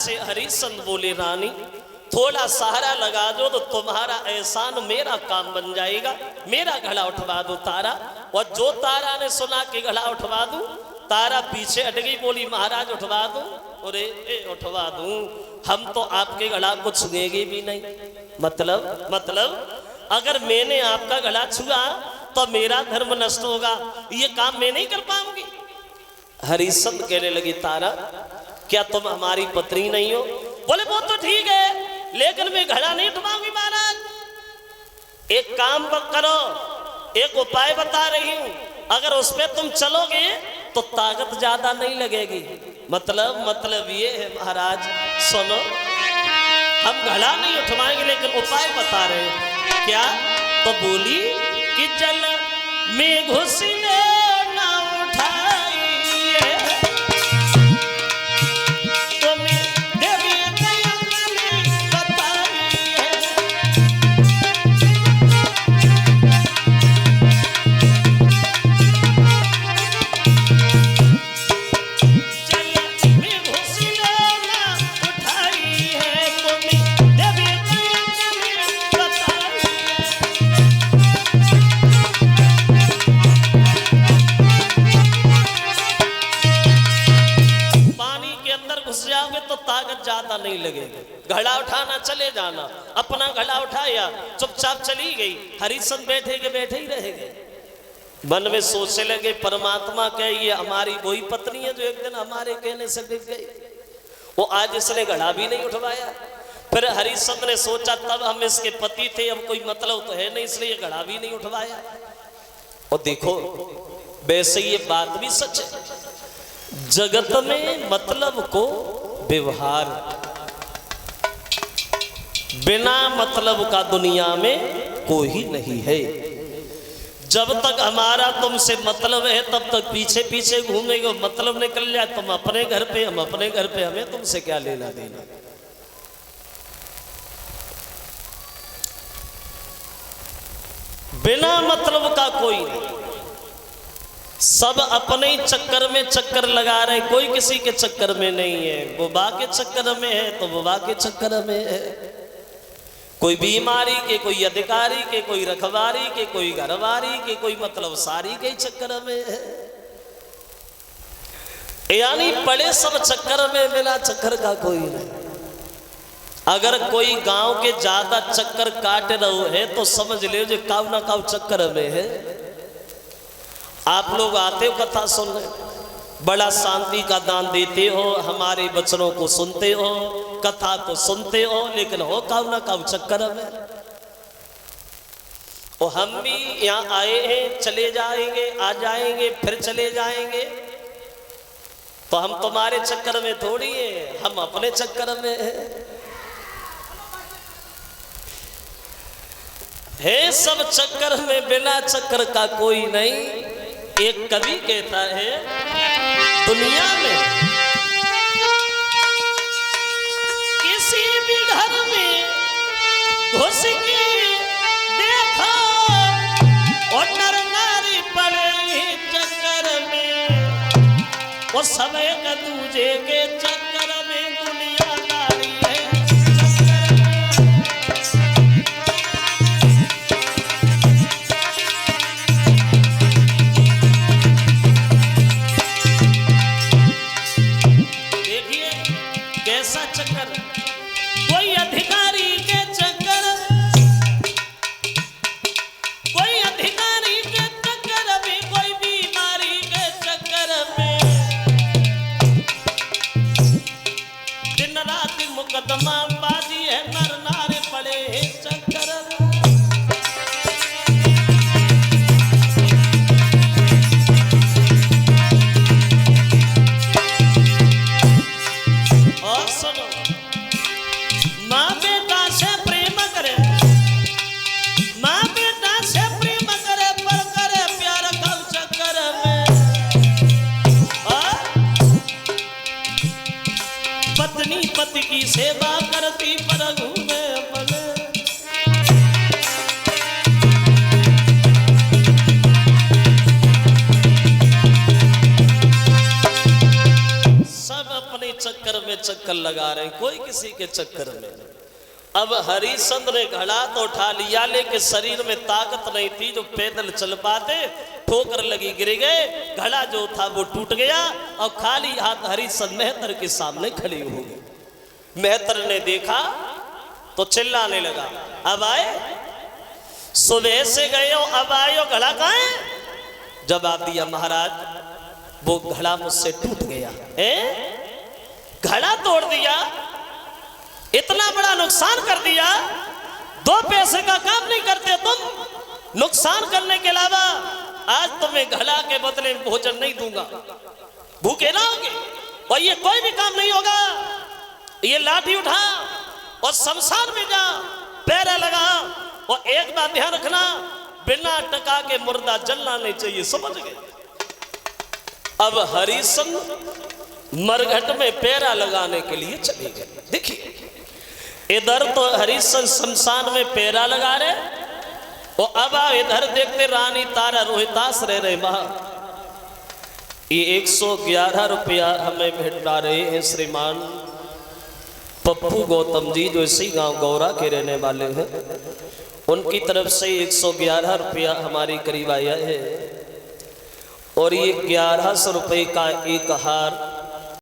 से हरिश्चंद्र बोले, रानी थोड़ा सहारा लगा दो तो तुम्हारा एहसान मेरा काम बन जाएगा, मेरा घड़ा उठवा दो तारा। और जो तारा ने सुना कि घड़ा उठवा दूं, तारा पीछे हट गई, बोली महाराज उठवा दूं? अरे उठवा दूं, हम तो आपके घड़ा को छुएंगे भी नहीं। मतलब अगर मैंने आपका घड़ा छुआ तो मेरा धर्म नष्ट होगा, ये काम मैं नहीं कर पाऊंगी। हरिश्चंद्र कहने लगी, तारा क्या तुम हमारी पत्नी नहीं हो? बोले वो तो ठीक है, लेकिन मैं घड़ा नहीं उठवाऊंगी महाराज। एक काम करो, एक उपाय बता रही हूं, अगर उस पे तुम चलोगे तो ताकत ज्यादा नहीं लगेगी। मतलब ये है महाराज, सुनो, हम घड़ा नहीं उठवाएंगे लेकिन उपाय बता रहे हैं। क्या? तो बोली कि जल में घुसले ना उठाइए, तो ताकत ज्यादा नहीं लगेगी। घड़ा उठाना चले जाना, अपना घड़ा उठाया, चुपचाप चली गई। हरिश्चंद्र बैठे ही रह गए। मन में सोचने लगे, परमात्मा कहे ये हमारी वही पत्नी है जो एक दिन हमारे कहने से बिक गई, वो आज इसने घड़ा भी नहीं उठवाया। फिर हरिश्चंद्र ने सोचा, तब हम इसके पति थे, अब कोई मतलब तो है नहीं, इसलिए घड़ा भी नहीं उठवाया। और देखो वैसे ये बात भी सच है, जगत में मतलब को व्यवहार, बिना मतलब का दुनिया में कोई नहीं है। जब तक हमारा तुमसे मतलब है तब तक पीछे पीछे घूमेंगे, मतलब निकल जाए तुम अपने घर पे, हम अपने घर पे, हमें तुमसे क्या लेना देना। बिना मतलब का कोई नहीं, सब अपने ही चक्कर में चक्कर लगा रहे, कोई किसी के चक्कर में नहीं है। वो बा के चक्कर में है तो वो बा के चक्कर में है, कोई बीमारी के, कोई अधिकारी के, कोई रखवारी के, कोई घरवारी के, कोई मतलब सारी के चक्कर में है। यानी पड़े सब चक्कर में, बिना चक्कर का कोई नहीं। अगर कोई गांव के ज्यादा चक्कर काट रहे है तो समझ ले जो काव ना काव चक्कर में है। आप लोग आते हो कथा सुनने, बड़ा शांति का दान देते हो, हमारे वचनों को सुनते हो, कथा को सुनते हो, लेकिन हो काव ना काव चक्कर में। और हम भी यहाँ आए हैं, चले जाएंगे, आ जाएंगे, फिर चले जाएंगे, तो हम तुम्हारे चक्कर में थोड़ी है, हम अपने चक्कर में है सब चक्कर में, बिना चक्कर का कोई नहीं। एक कवि कहता है, दुनिया में किसी भी घर में घुस के देखो और नर नारी पड़े चक्कर में, वो सब एक दूजे के चक्कर में दुनियादारी है। कोई अधिकारी के चक्कर, कोई अधिकारी के चक्कर में, कोई बीमारी के चक्कर में, दिन रात मुकदमा बाजी है, नर नारे पड़े चक्कर में। और सुनो, माँ बेटा से प्रेम करे, माँ बेटा से प्रेम करे, पर करे प्यार का चक्कर में। पत्नी पति की सेवा करती पर घूमे अपने, सब अपने चक्कर में चक्कर लगा रहे हैं, कोई किसी के चक्कर में नहीं। अब हरिश्चंद्र ने घड़ा तो उठा लिया, लेकिन शरीर में ताकत नहीं थी जो पैदल चल पाते। ठोकर लगी, गिर गए, घड़ा जो था वो टूट गया और खाली हाथ हरिश्चंद्र मेहतर के सामने खड़े हो गए। मेहतर ने देखा तो चिल्लाने लगा, अब आए, सुबह से गए हो, अब आए हो, घड़ा कहाँ है? जवाब दिया, महाराज वो घड़ा मुझसे टूट गया। घड़ा तोड़ दिया, इतना बड़ा नुकसान कर दिया, 2 पैसे का काम नहीं करते तुम, नुकसान करने के अलावा आज तुम्हें घड़ा के बदले में भोजन नहीं दूंगा, भूखे ना होगे, और ये कोई भी काम नहीं होगा। ये लाठी उठा और शमशान में जा, पैरा लगा, और एक बात ध्यान रखना, बिना टका के मुर्दा जलना नहीं चाहिए, समझ गए? अब हरिश्चंद्र मरघट में पैरा लगाने के लिए चले गए। देखिए इधर तो हरिश्चंद्र शमशान में पैरा लगा रहे, और अब इधर देखते रानी तारा रोहितास रह रहे बाहर। ये 111 रुपया हमें भेटा रहे हैं श्रीमान पप्पू गौतम जी, जो इसी गांव गौरा के रहने वाले हैं। उनकी तरफ से 111 रुपया हमारी करीब आया है, और ये 1100 रुपये का एक हार